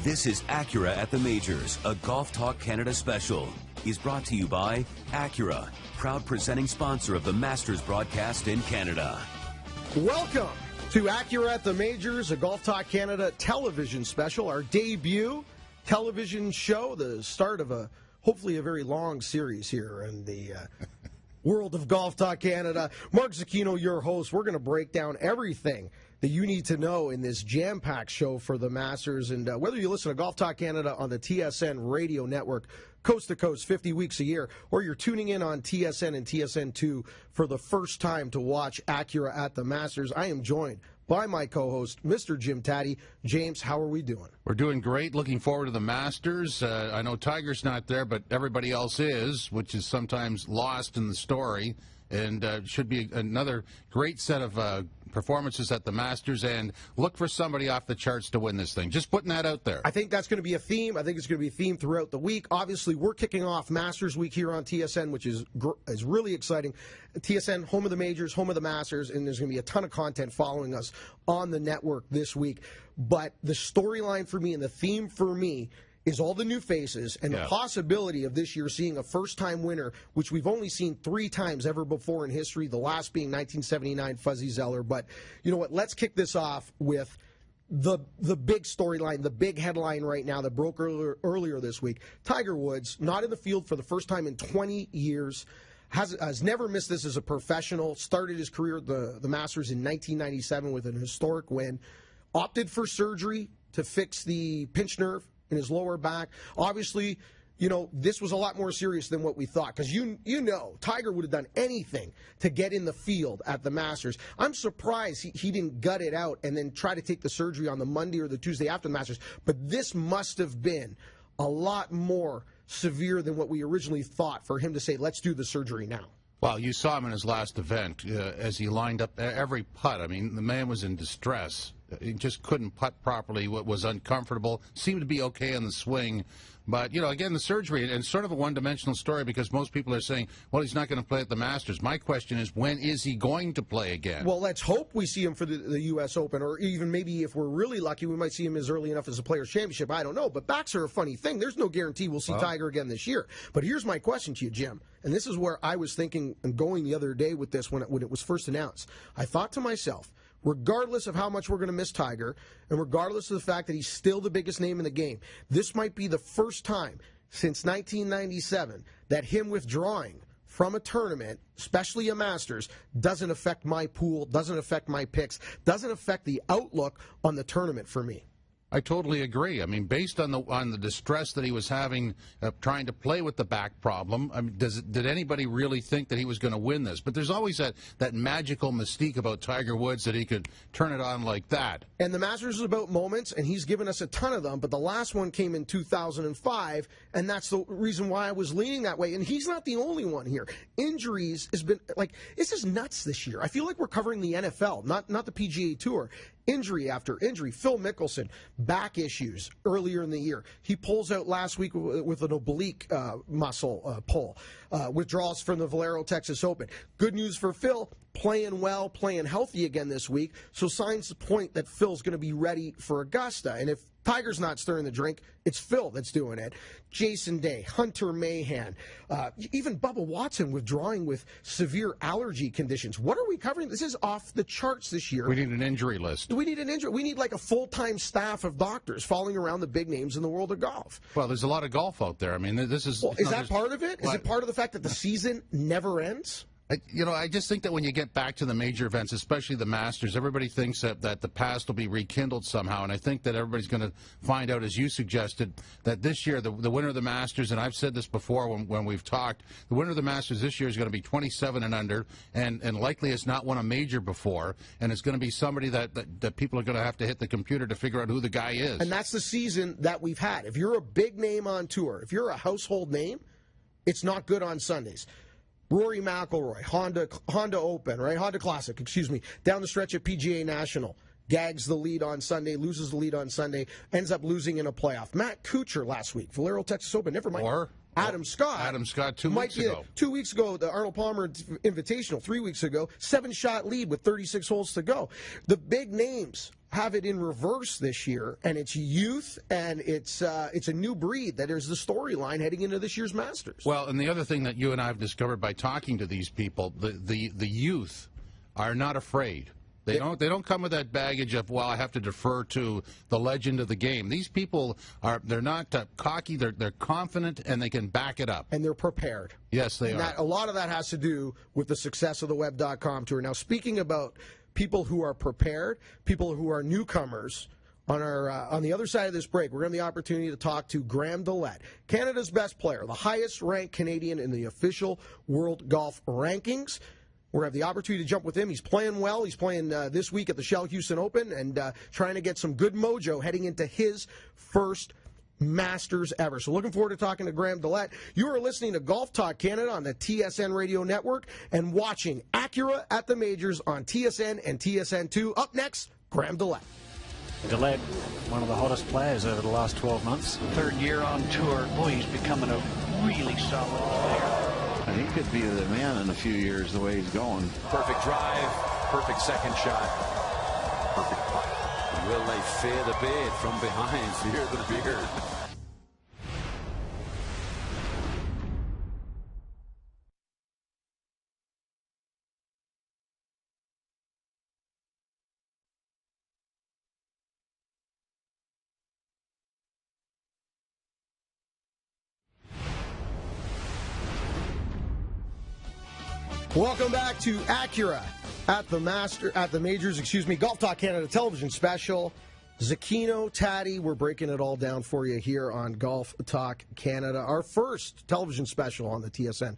This is Acura at the Majors, a Golf Talk Canada special. Is brought to you by Acura, proud presenting sponsor of the Masters broadcast in Canada. Welcome to Acura at the Majors, a Golf Talk Canada television special, our debut television show, the start of hopefully a very long series here in the world of Golf Talk Canada. Mark Zucchino, your host. We're going to break down everything that you need to know in this jam-packed show for the Masters. And whether you listen to Golf Talk Canada on the TSN radio network, coast to coast, 50 weeks a year, or you're tuning in on TSN and TSN2 for the first time to watch Acura at the Masters, I am joined by my co-host, Mr. Jim Taddy. James, how are we doing? We're doing great. Looking forward to the Masters. I know Tiger's not there, but everybody else is, which is sometimes lost in the story. And should be another great set of performances at the Masters, and look for somebody off the charts to win this thing. Just putting that out there. I think that's going to be a theme. I think it's going to be a theme throughout the week. Obviously, we're kicking off Masters Week here on TSN, which is really exciting. TSN, home of the Majors, home of the Masters, and there's going to be a ton of content following us on the network this week. But the storyline for me and the theme for me is all the new faces and the possibility of this year seeing a first-time winner, which we've only seen 3 times ever before in history, the last being 1979, Fuzzy Zoeller. But you know what? Let's kick this off with the big storyline, the big headline right now that broke earlier this week. Tiger Woods, not in the field for the first time in 20 years, has never missed this as a professional, started his career at the Masters in 1997 with an historic win, opted for surgery to fix the pinched nerve in his lower back. Obviously, you know, this was a lot more serious than what we thought, because you know Tiger would have done anything to get in the field at the Masters. I'm surprised he didn't gut it out and then try to take the surgery on the Monday or the Tuesday after the Masters. But this must have been a lot more severe than what we originally thought for him to say, let's do the surgery now. Well, you saw him in his last event as he lined up every putt. I mean, the man was in distress. He just couldn't putt properly, was uncomfortable, seemed to be okay on the swing. But, you know, again, the surgery, and sort of a one-dimensional story, because most people are saying, well, he's not going to play at the Masters. My question is, when is he going to play again? Well, let's hope we see him for the U.S. Open, or even maybe if we're really lucky, we might see him as early enough as a Players' Championship. I don't know, but backs are a funny thing. There's no guarantee we'll see Tiger again this year. But here's my question to you, Jim, and this is where I was thinking and going the other day with this when it was first announced. I thought to myself, regardless of how much we're going to miss Tiger, and regardless of the fact that he's still the biggest name in the game, this might be the first time since 1997 that him withdrawing from a tournament, especially a Masters, doesn't affect my pool, doesn't affect my picks, doesn't affect the outlook on the tournament for me. I totally agree. I mean, based on the distress that he was having trying to play with the back problem, I mean, did anybody really think that he was going to win this? But there's always that magical mystique about Tiger Woods that he could turn it on like that. And the Masters is about moments, and he's given us a ton of them, but the last one came in 2005, and that's the reason why I was leaning that way. And he's not the only one here. Injuries has been, this is nuts this year. I feel like we're covering the NFL, not the PGA Tour. Injury after injury. Phil Mickelson, back issues earlier in the year. He pulls out last week with an oblique muscle pull. Withdrawals from the Valero Texas Open. Good news for Phil, playing well, playing healthy again this week. So signs the point that Phil's going to be ready for Augusta. And if Tiger's not stirring the drink, it's Phil that's doing it. Jason Day, Hunter Mahan, even Bubba Watson withdrawing with severe allergy conditions. What are we covering? This is off the charts this year. We need an injury list. We need an injury. We need like a full-time staff of doctors following around the big names in the world of golf. Well, there's a lot of golf out there. I mean, this is... Well, is that part of it? Is it part of the fact that the season never ends? I just think that when you get back to the major events, especially the Masters, everybody thinks that the past will be rekindled somehow. And I think that everybody's going to find out, as you suggested, that this year, the winner of the Masters, and I've said this before when we've talked, the winner of the Masters this year is going to be 27 and under, and likely has not won a major before. And it's going to be somebody that people are going to have to hit the computer to figure out who the guy is. And that's the season that we've had. If you're a big name on tour, if you're a household name, it's not good on Sundays. Rory McIlroy, Honda Open, right? Honda Classic, excuse me. Down the stretch at PGA National. Gags the lead on Sunday, loses the lead on Sunday, ends up losing in a playoff. Matt Kuchar last week, Valero Texas Open, never mind. Adam Scott. Adam Scott 2 weeks ago. 2 weeks ago, the Arnold Palmer Invitational, 3 weeks ago, 7-shot lead with 36 holes to go. The big names have it in reverse this year, and it's youth, and it's a new breed that is the storyline heading into this year's Masters. Well, and the other thing that you and I have discovered by talking to these people, the youth are not afraid. They don't come with that baggage of, well, I have to defer to the legend of the game. These people they're not cocky, they're confident, and they can back it up. And they're prepared. Yes, they are. A lot of that has to do with the success of the Web.com Tour. Now, speaking about people who are prepared, people who are newcomers, on the other side of this break, we're going to have the opportunity to talk to Graham Dillette, Canada's best player, the highest-ranked Canadian in the official World Golf Rankings. We're going to have the opportunity to jump with him. He's playing well. He's playing this week at the Shell Houston Open and trying to get some good mojo heading into his first Masters ever. So looking forward to talking to Graham Dillette. You are listening to Golf Talk Canada on the TSN Radio Network and watching Acura at the Majors on TSN and TSN2. Up next, Graham Dillette. Dillette, one of the hottest players over the last 12 months. Third year on tour. Boy, he's becoming a really solid player. He could be the man in a few years the way he's going. Perfect drive, perfect second shot, perfect putt. Will they fear the beard from behind? Fear the beard. Welcome back to Acura at the Majors, Golf Talk Canada television special. Zucchino, Taddy, we're breaking it all down for you here on Golf Talk Canada. Our first television special on the TSN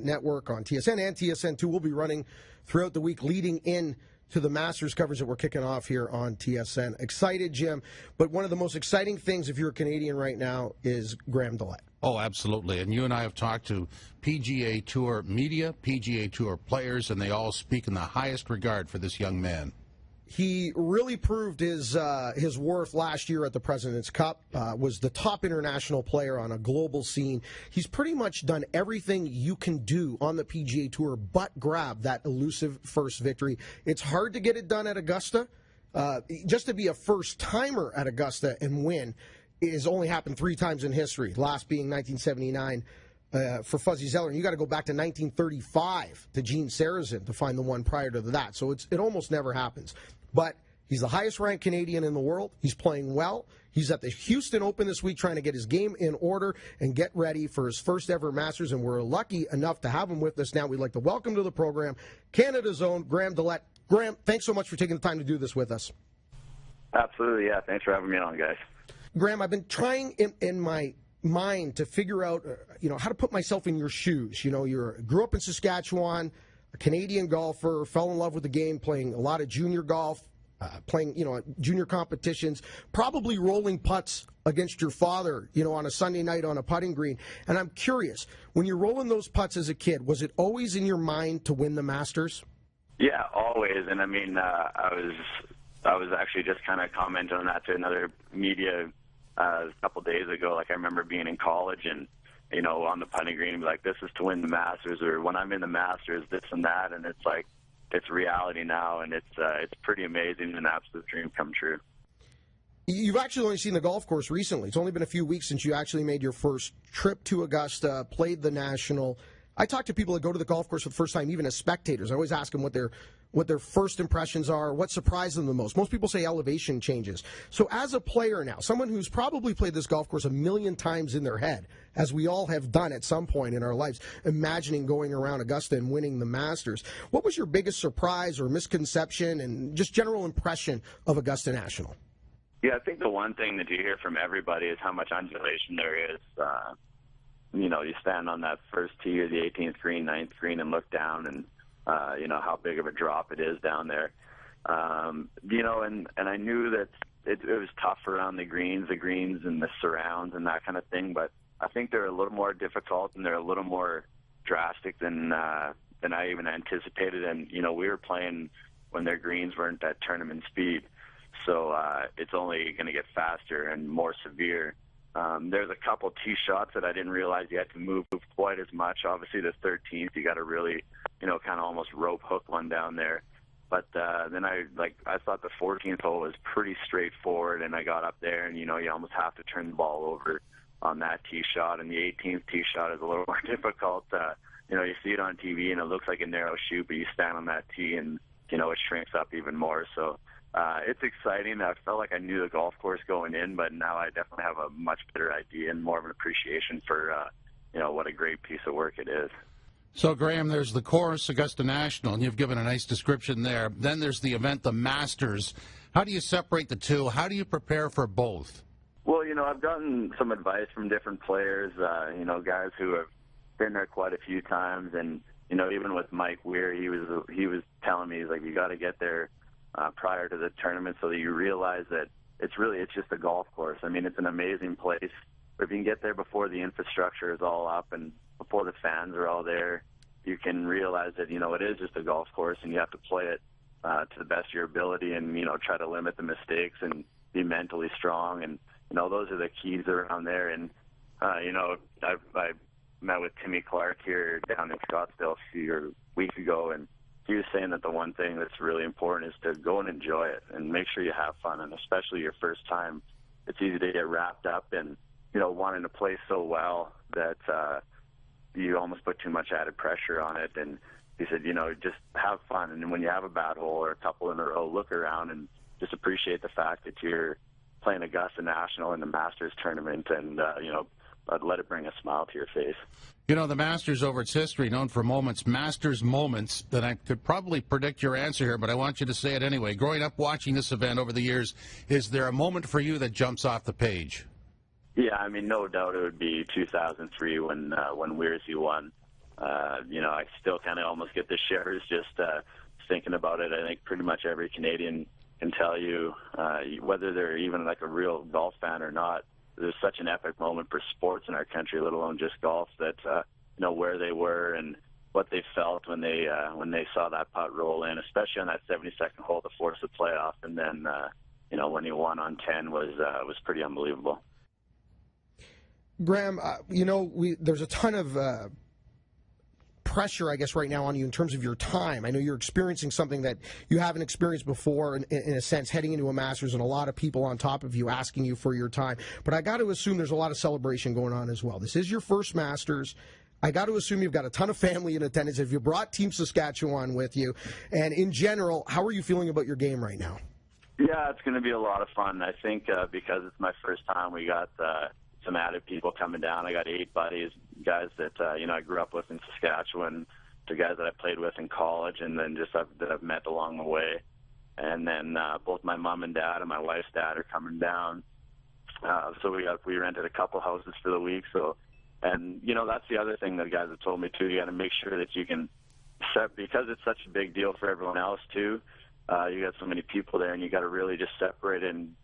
network, on TSN and TSN2. We'll be running throughout the week leading in to the Masters coverage that we're kicking off here on TSN. Excited, Jim, but one of the most exciting things if you're a Canadian right now is Graham Dillette. Oh, absolutely. And you and I have talked to PGA Tour media, PGA Tour players, and they all speak in the highest regard for this young man. He really proved his worth last year at the President's Cup, was the top international player on a global scene. He's pretty much done everything you can do on the PGA Tour but grab that elusive first victory. It's hard to get it done at Augusta. Just to be a first-timer at Augusta and win has only happened 3 times in history, last being 1979 for Fuzzy Zoeller. And you got to go back to 1935 to Gene Sarazen to find the one prior to that. So it almost never happens. But he's the highest-ranked Canadian in the world. He's playing well. He's at the Houston Open this week trying to get his game in order and get ready for his first-ever Masters, and we're lucky enough to have him with us now. We'd like to welcome to the program Canada's own Graham Dillette. Graham, thanks so much for taking the time to do this with us. Absolutely, yeah. Thanks for having me on, guys. Graham, I've been trying in my mind to figure out, how to put myself in your shoes. You grew up in Saskatchewan, a Canadian golfer, fell in love with the game, playing a lot of junior golf, playing, junior competitions, probably rolling putts against your father, on a Sunday night on a putting green. And I'm curious, when you're rolling those putts as a kid, was it always in your mind to win the Masters? Yeah, always. And I mean, I was actually just kind of commenting on that to another media a couple days ago. Like, I remember being in college and, on the putting green, be like, this is to win the Masters, or when I'm in the Masters, this and that. And it's like, it's reality now, and it's pretty amazing and an absolute dream come true. You've actually only seen the golf course recently. It's only been a few weeks since you actually made your first trip to Augusta, played the National. I talk to people that go to the golf course for the first time, even as spectators. I always ask them what their first impressions are, what surprised them the most. Most people say elevation changes. So as a player now, someone who's probably played this golf course 1,000,000 times in their head, as we all have done at some point in our lives, imagining going around Augusta and winning the Masters, what was your biggest surprise or misconception and just general impression of Augusta National? Yeah, I think the one thing that you hear from everybody is how much undulation there is. You stand on that first tee or the 18th green, 9th green, and look down and, how big of a drop it is down there. And I knew that it was tough around the greens and the surrounds and that kind of thing, but I think they're a little more difficult and they're a little more drastic than I even anticipated. And, we were playing when their greens weren't at tournament speed. So it's only going to get faster and more severe There's a couple tee shots that I didn't realize you had to move quite as much. Obviously, the 13th, you got to really, kind of almost rope hook one down there. But then I thought the 14th hole was pretty straightforward, and I got up there, and, you almost have to turn the ball over on that tee shot. And the 18th tee shot is a little more difficult. You see it on TV, and it looks like a narrow shoot, but you stand on that tee, and, it shrinks up even more. So it's exciting. I felt like I knew the golf course going in, but now I definitely have a much better idea and more of an appreciation for, what a great piece of work it is. So, Graham, there's the course, Augusta National, and you've given a nice description there. Then there's the event, the Masters. How do you separate the two? How do you prepare for both? Well, I've gotten some advice from different players, guys who have been there quite a few times. And, even with Mike Weir, he was telling me, he's like, you got to get there prior to the tournament so that you realize that it's just a golf course. I mean, it's an amazing place. But if you can get there before the infrastructure is all up and before the fans are all there, you can realize that, it is just a golf course, and you have to play it to the best of your ability and, try to limit the mistakes and be mentally strong. And, those are the keys around there. And, I met with Timmy Clark here down in Scottsdale a few weeks ago, and he was saying that the one thing that's really important is to go and enjoy it and make sure you have fun. And especially your first time, it's easy to get wrapped up in, wanting to play so well that you almost put too much added pressure on it. And he said, just have fun. And when you have a bad hole or a couple in a row, look around and just appreciate the fact that you're playing Augusta National in the Masters tournament, and, let it bring a smile to your face. The Masters, over its history, known for Masters moments, that I could probably predict your answer here, but I want you to say it anyway. Growing up watching this event over the years, is there a moment for you that jumps off the page? Yeah, I mean, no doubt it would be 2003 when Weirzy won. I still kind of almost get the shivers just thinking about it. I think pretty much every Canadian can tell you, whether they're even like a real golf fan or not, there's such an epic moment for sports in our country, let alone just golf, that where they were and what they felt when they saw that putt roll in, especially on that 72nd hole to force the playoff, and then when he won on 10 was pretty unbelievable. Graham, there's a ton of pressure, I guess, right now on you in terms of your time. I know you're experiencing something that you haven't experienced before, in a sense, heading into a Masters, and a lot of people on top of you asking you for your time. But I got to assume there's a lot of celebration going on as well. This is your first Masters. I got to assume you've got a ton of family in attendance. If you brought Team Saskatchewan with you, and in general, how are you feeling about your game right now? Yeah, it's going to be a lot of fun. I think because it's my first time, we got some added people coming down. I got 8 buddies, guys that I grew up with in Saskatchewan, to guys that I played with in college, and then just that I've met along the way. And then both my mom and dad and my wife's dad are coming down. So we rented a couple houses for the week. So, and that's the other thing that guys have told me too. You got to make sure that you can set, because it's such a big deal for everyone else too. You got so many people there, and you got to really just separate and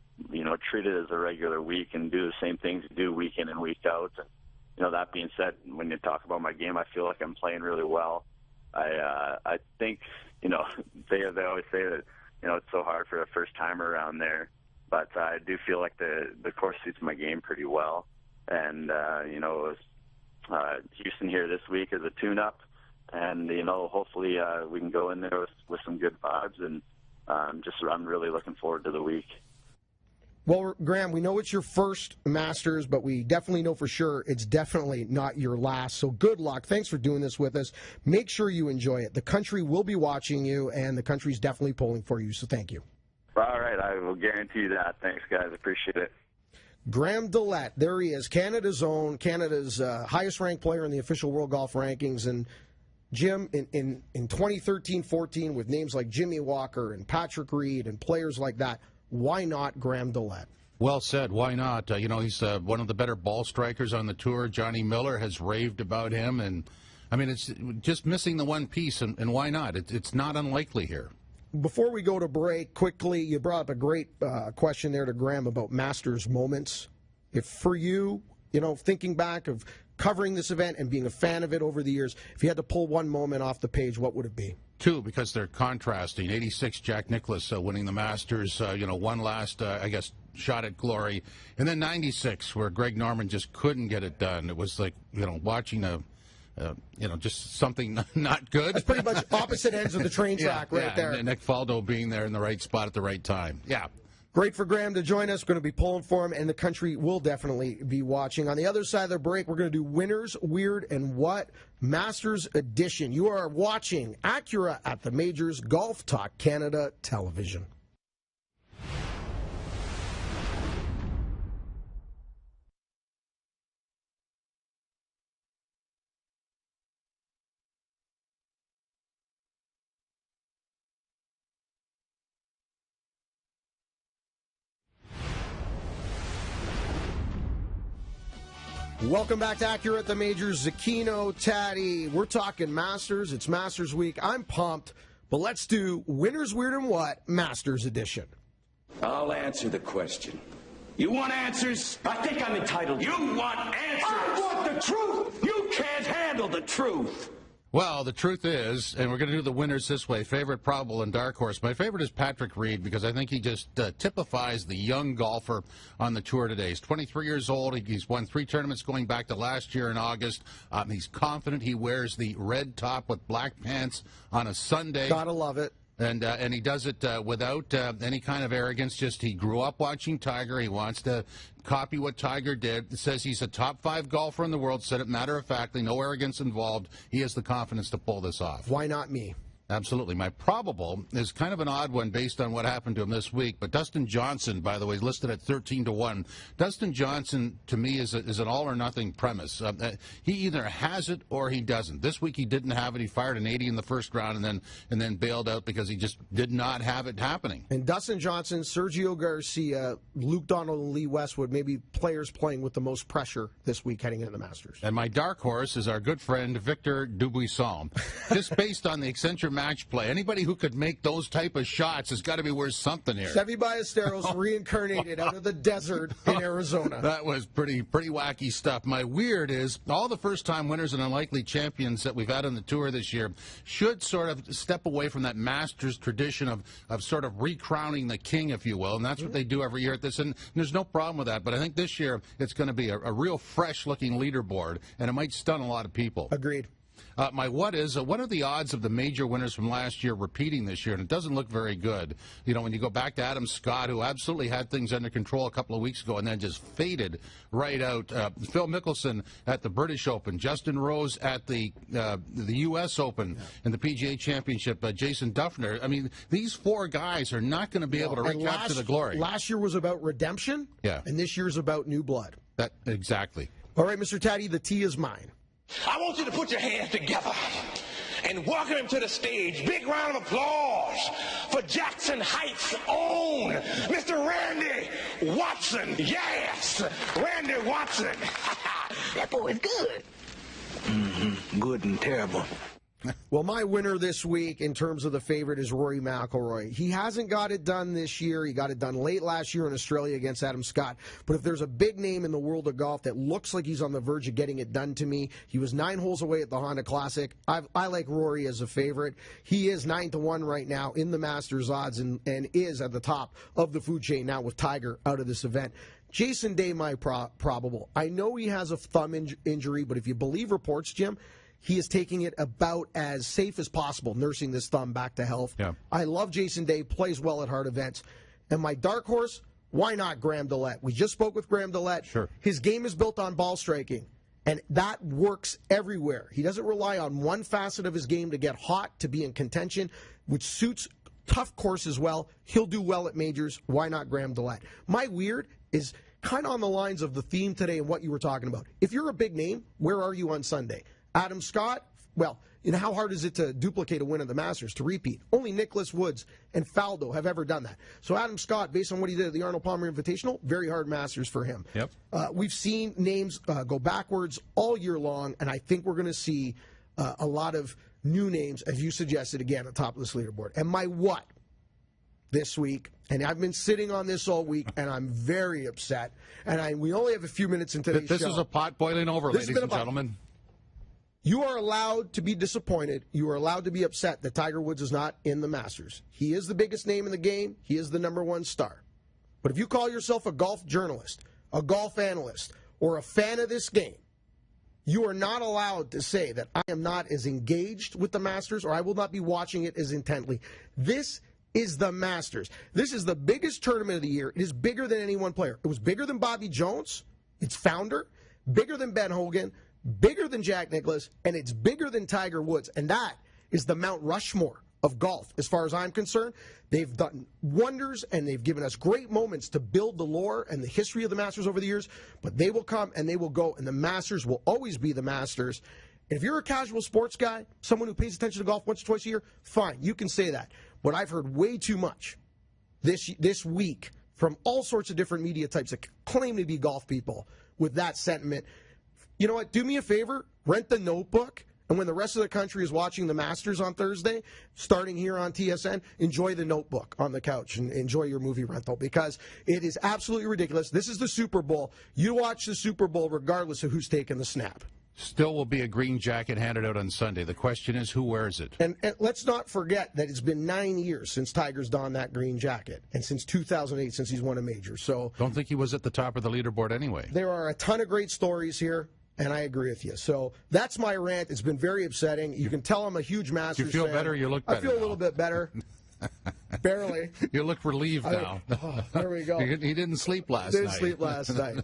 treat it as a regular week and do the same things you do week in and week out. And, that being said, when you talk about my game, I feel like I'm playing really well. I think, they always say that, it's so hard for a first timer around there, but I do feel like the course suits my game pretty well. And, Houston here this week is a tune-up, and, hopefully we can go in there with some good vibes, and I'm really looking forward to the week. Well, Graham, we know it's your first Masters, but we definitely know for sure it's definitely not your last. So good luck. Thanks for doing this with us. Make sure you enjoy it. The country will be watching you, and the country's definitely pulling for you, so thank you. All right, I will guarantee that. Thanks, guys. Appreciate it. Graham DeLatte, there he is, Canada's own, Canada's highest-ranked player in the official World Golf Rankings. And Jim, in 2013-14, with names like Jimmy Walker and Patrick Reed and players like that, why not Graham DeLatte? Well said. Why not? He's one of the better ball strikers on the tour. Johnny Miller has raved about him. And, it's just missing the one piece, and why not? It's not unlikely here. Before we go to break, quickly, you brought up a great question there to Graham about Masters moments. If for you, thinking back of covering this event and being a fan of it over the years, if you had to pull one moment off the page, what would it be? 2, because they're contrasting. 86, Jack Nicklaus winning the Masters, one last, shot at glory. And then 96, where Greg Norman just couldn't get it done. It was like, watching just something not good. That's pretty much opposite ends of the train track there. And Nick Faldo being there in the right spot at the right time. Yeah. Great for Graham to join us. We're going to be pulling for him, and the country will definitely be watching. On the other side of the break, we're going to do Winners, Weird, and What? Masters Edition. You are watching Acura at the Majors, Golf Talk Canada Television. Welcome back to Acura at the Majors. Zucchino, Taddy. We're talking Masters. It's Masters Week. I'm pumped, but let's do Winners, Weird, and What? Masters Edition. I'll answer the question. You want answers? I think I'm entitled. You want answers? I want the truth. You can't handle the truth. Well, the truth is, and we're going to do the winners this way, favorite, probable, and dark horse. My favorite is Patrick Reed because I think he just typifies the young golfer on the tour today. He's 23 years old. He's won 3 tournaments going back to last year in August. He's confident. He wears the red top with black pants on a Sunday. Gotta love it. And he does it without any kind of arrogance. Just he grew up watching Tiger. He wants to copy what Tiger did. It says he's a top 5 golfer in the world. Said it matter-of-factly, no arrogance involved. He has the confidence to pull this off. Why not me? Absolutely. My probable is kind of an odd one based on what happened to him this week. But Dustin Johnson, by the way, is listed at 13-1. Dustin Johnson, to me, is an all-or-nothing premise. He either has it or he doesn't. This week he didn't have it. He fired an 80 in the first round and then bailed out because he just did not have it happening. And Dustin Johnson, Sergio Garcia, Luke Donald, and Lee Westwood, maybe players playing with the most pressure this week heading into the Masters. And my dark horse is our good friend Victor Dubuisson. Just based on the Accenture match play. Anybody who could make those type of shots has got to be worth something here. Seve Ballesteros reincarnated out of the desert in Arizona. That was pretty wacky stuff. My weird is all the first-time winners and unlikely champions that we've had on the tour this year should sort of step away from that Masters tradition of sort of recrowning the king, if you will, and that's what they do every year at this, and there's no problem with that, but I think this year it's going to be a real fresh-looking leaderboard, and it might stun a lot of people. Agreed. My what are the odds of the major winners from last year repeating this year? And it doesn't look very good. You know, when you go back to Adam Scott, who absolutely had things under control a couple of weeks ago and then just faded right out. Phil Mickelson at the British Open. Justin Rose at the U.S. Open and the PGA Championship. Jason Duffner. I mean, these 4 guys are not going to be able to recapture the glory. Last year was about redemption. Yeah. And this year's about new blood. Exactly. All right, Mr. Taddy, the tea is mine. I want you to put your hands together and welcome him to the stage. Big round of applause for Jackson Heights' own Mr. Randy Watson. Yes, Randy Watson. That boy's good. Good and terrible. Well, my winner this week in terms of the favorite is Rory McIlroy. He hasn't got it done this year. He got it done late last year in Australia against Adam Scott. But if there's a big name in the world of golf that looks like he's on the verge of getting it done to me, he was 9 holes away at the Honda Classic. I like Rory as a favorite. He is 9-1 right now in the Masters odds and is at the top of the food chain now with Tiger out of this event. Jason Day, my probable. I know he has a thumb injury, but if you believe reports, Jim, he is taking it about as safe as possible, nursing this thumb back to health. Yeah. I love Jason Day, plays well at hard events. And my dark horse, why not Graham Dillette? We just spoke with Graham Dillette. Sure. His game is built on ball striking, and that works everywhere. He doesn't rely on one facet of his game to get hot, to be in contention, which suits tough courses well. He'll do well at majors. Why not Graham Dillette? My weird is kind of on the lines of the theme today and what you were talking about. If you're a big name, where are you on Sunday? Adam Scott, well, you know, how hard is it to duplicate a win at the Masters, to repeat? Only Nicholas Woods and Faldo have ever done that. So Adam Scott, based on what he did at the Arnold Palmer Invitational, very hard Masters for him. Yep. We've seen names go backwards all year long, and I think we're going to see a lot of new names, as you suggested, again, at the top of this leaderboard. And my what this week, and I've been sitting on this all week, and I'm very upset, and we only have a few minutes in today's show. This is a pot boiling over, ladies and gentlemen. You are allowed to be disappointed. You are allowed to be upset that Tiger Woods is not in the Masters. He is the biggest name in the game. He is the #1 star. But if you call yourself a golf journalist, a golf analyst, or a fan of this game, you are not allowed to say that I am not as engaged with the Masters or I will not be watching it as intently. This is the Masters. This is the biggest tournament of the year. It is bigger than any one player. It was bigger than Bobby Jones, its founder, bigger than Ben Hogan, bigger than Jack Nicklaus, and it's bigger than Tiger Woods. And that is the Mount Rushmore of golf, as far as I'm concerned. They've done wonders, and they've given us great moments to build the lore and the history of the Masters over the years, but they will come and they will go, and the Masters will always be the Masters. And if you're a casual sports guy, someone who pays attention to golf once or twice a year, fine, you can say that. But I've heard way too much this week from all sorts of different media types that claim to be golf people with that sentiment. You know what? Do me a favor, rent The Notebook. And when the rest of the country is watching the Masters on Thursday, starting here on TSN, enjoy The Notebook on the couch and enjoy your movie rental, because it is absolutely ridiculous. This is the Super Bowl. You watch the Super Bowl regardless of who's taking the snap. Still will be a green jacket handed out on Sunday. The question is, who wears it? And let's not forget that it's been 9 years since Tiger's donned that green jacket, and since 2008, since he's won a major. So don't think he was at the top of the leaderboard anyway. There are a ton of great stories here. And I agree with you. So that's my rant. It's been very upsetting. You can tell I'm a huge Masters fan. You feel better? You look better. I feel a little bit better. Barely. You look relieved now. There we go. He didn't sleep last night. Didn't sleep last night.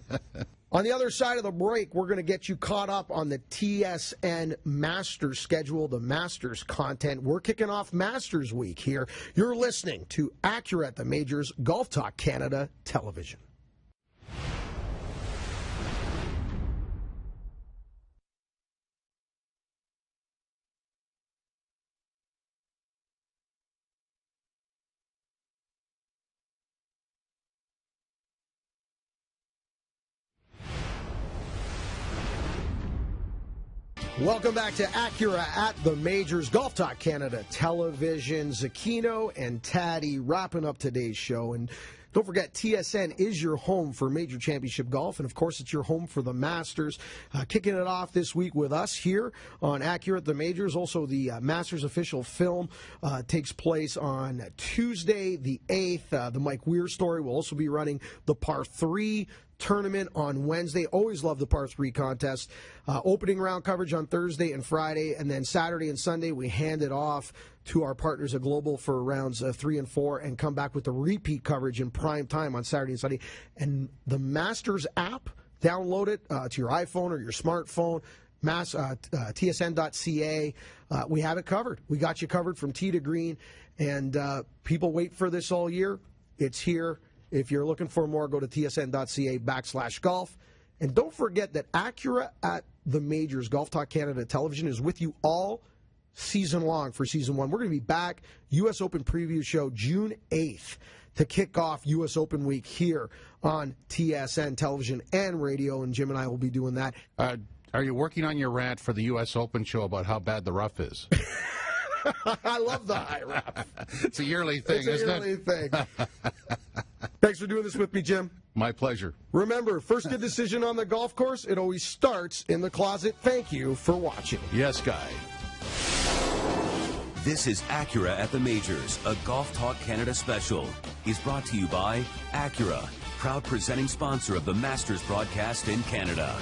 On the other side of the break, we're going to get you caught up on the TSN Masters schedule, the Masters content. We're kicking off Masters Week here. You're listening to Acura at the Majors, Golf Talk Canada Television. Welcome back to Acura at the Majors, Golf Talk Canada Television. Zucchino and Taddy wrapping up today's show. And don't forget, TSN is your home for Major Championship Golf, and of course it's your home for the Masters. Kicking it off this week with us here on Acura at the Majors. Also, the Masters official film takes place on Tuesday the 8th. The Mike Weir story will also be running the par 3 tournament on Wednesday. Always love the par 3 contest. Opening round coverage on Thursday and Friday, and then Saturday and Sunday we hand it off to our partners at Global for rounds 3 and 4, and come back with the repeat coverage in prime time on Saturday and Sunday. And the Masters app, download it to your iPhone or your smartphone, tsn.ca. We have it covered. We got you covered from tee to green, and people wait for this all year. It's here. If you're looking for more, go to tsn.ca/golf. And don't forget that Acura at the Majors, Golf Talk Canada Television, is with you all season long for season 1. We're going to be back, U.S. Open preview show June 8th to kick off U.S. Open week here on TSN Television and radio, and Jim and I will be doing that. Are you working on your rant for the U.S. Open show about how bad the rough is? I love the high rough. It's a yearly thing, isn't it? It's a yearly thing. Thanks for doing this with me, Jim. My pleasure. Remember, first good decision on the golf course, it always starts in the closet. Thank you for watching. Yes, Guy. This is Acura at the Majors, a Golf Talk Canada special. Is brought to you by Acura, proud presenting sponsor of the Masters broadcast in Canada.